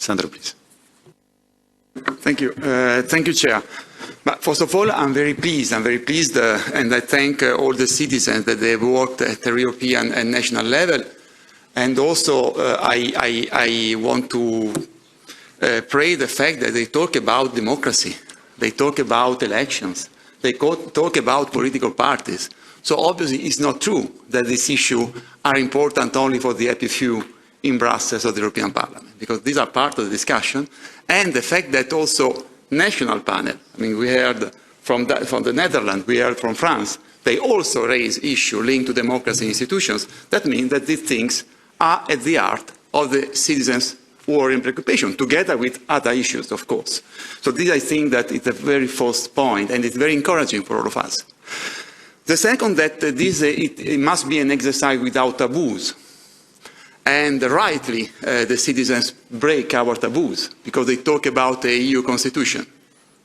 Sandro, please. Thank you. Thank you, Chair. But first of all, I'm very pleased. I'm very pleased, and I thank all the citizens that they've worked at the European and national level. And also, I want to praise the fact that they talk about democracy. They talk about elections. They talk about political parties. So obviously, it's not true that this issue are important only for the happy few in Brussels or the European Parliament, because these are part of the discussion. And the fact that also national panel, I mean, we heard from the Netherlands, we heard from France, they also raise issues linked to democracy institutions. That means that these things are at the heart of the citizens' worry and preoccupation, together with other issues, of course. So this, I think, that is the very first point, and it's very encouraging for all of us. The second, that it must be an exercise without taboos. And rightly, the citizens break our taboos, because they talk about the EU constitution.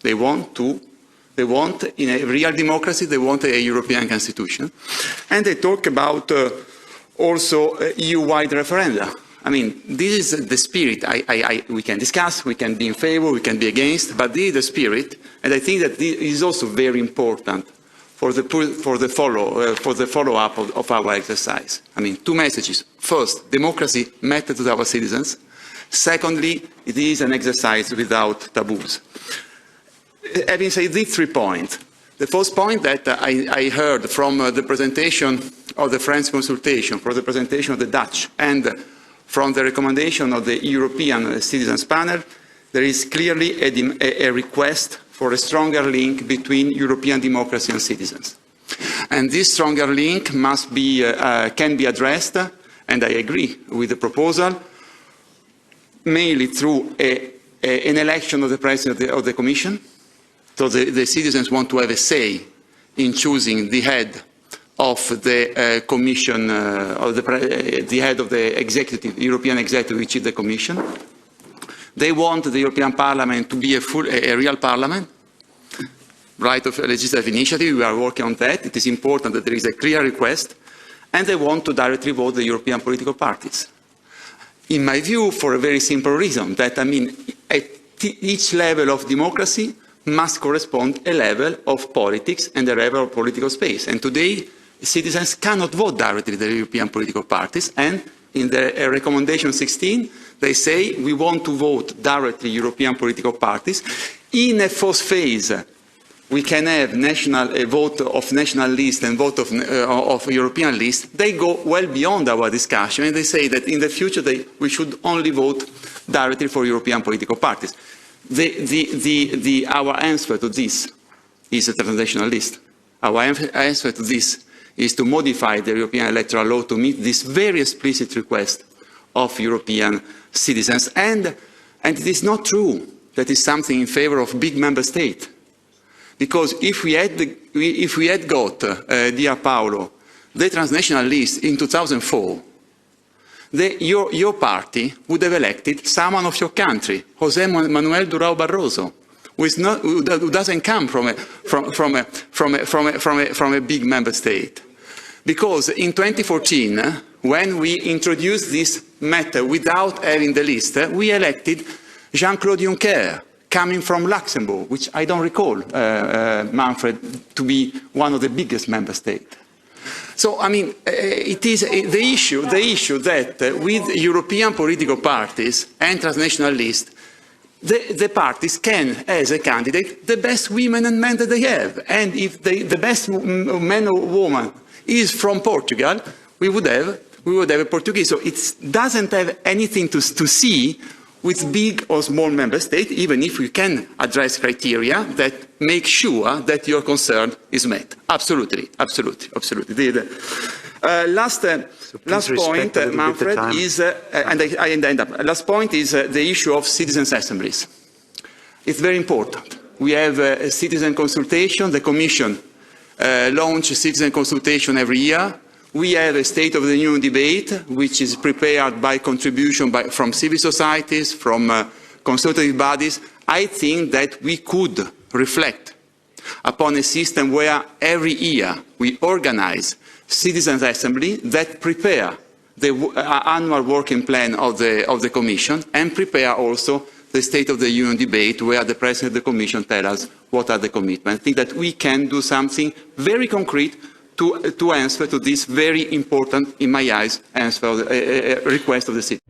They want, in a real democracy, they want a European constitution. And they talk about also EU-wide referenda. I mean, this is the spirit. We can discuss, we can be in favor, we can be against, but this is the spirit. And I think that this is also very important for the follow-up of our exercise. I mean, two messages. First, democracy matters to our citizens. Secondly, it is an exercise without taboos. Having said these 3 points, the first point that I heard from the presentation of the French consultation, from the presentation of the Dutch, and from the recommendation of the European Citizens Panel, there is clearly a request for a stronger link between European democracy and citizens. And this stronger link must be, can be addressed, and I agree with the proposal, mainly through an election of the President of the Commission. So the citizens want to have a say in choosing the head of the Commission, the head of the executive, European executive, which is the Commission. They want the European Parliament to be a real Parliament, right of legislative initiative. We are working on that. It is important that there is a clear request. And they want to directly vote the European political parties. In my view, for a very simple reason, that, I mean, at each level of democracy must correspond a level of politics and a level of political space. And today, citizens cannot vote directly the European political parties, and in the recommendation 16, they say we want to vote directly European political parties. In a first phase, we can have a vote of national list and vote of European list. They go well beyond our discussion, and they say that in the future we should only vote directly for European political parties. Our answer to this is a transnational list. Our answer to this is to modify the European electoral law to meet this very explicit request of European citizens. And it is not true that it's something in favor of big member states. Because if we had got, dear Paolo, the transnational list in 2004, your party would have elected someone of your country, José Manuel Durão Barroso, who doesn't come from a big member state. Because in 2014, when we introduced this matter without having the list, we elected Jean-Claude Juncker, coming from Luxembourg, which I don't recall, Manfred, to be one of the biggest member states. So, I mean, it is the issue that with European political parties and transnational lists, the parties can, as a candidate, the best women and men that they have. And if the best man or woman is from Portugal, we would have a Portuguese. So it doesn't have anything to see with big or small member states, even if we can address criteria that make sure that your concern is met. Absolutely, absolutely, absolutely. Last point, Manfred, is, and I end up. Last point is the issue of citizens' assemblies. It's very important. We have a citizen consultation. The Commission launches citizen consultation every year. We have a State of the Union debate, which is prepared by contribution from civil societies, from consultative bodies. I think that we could reflect upon a system where every year we organize citizens' assembly that prepare the annual working plan of the Commission and prepare also the State of the Union debate where the President of the Commission tells us what are the commitments. I think that we can do something very concrete to answer to this very important, in my eyes, request of the citizens.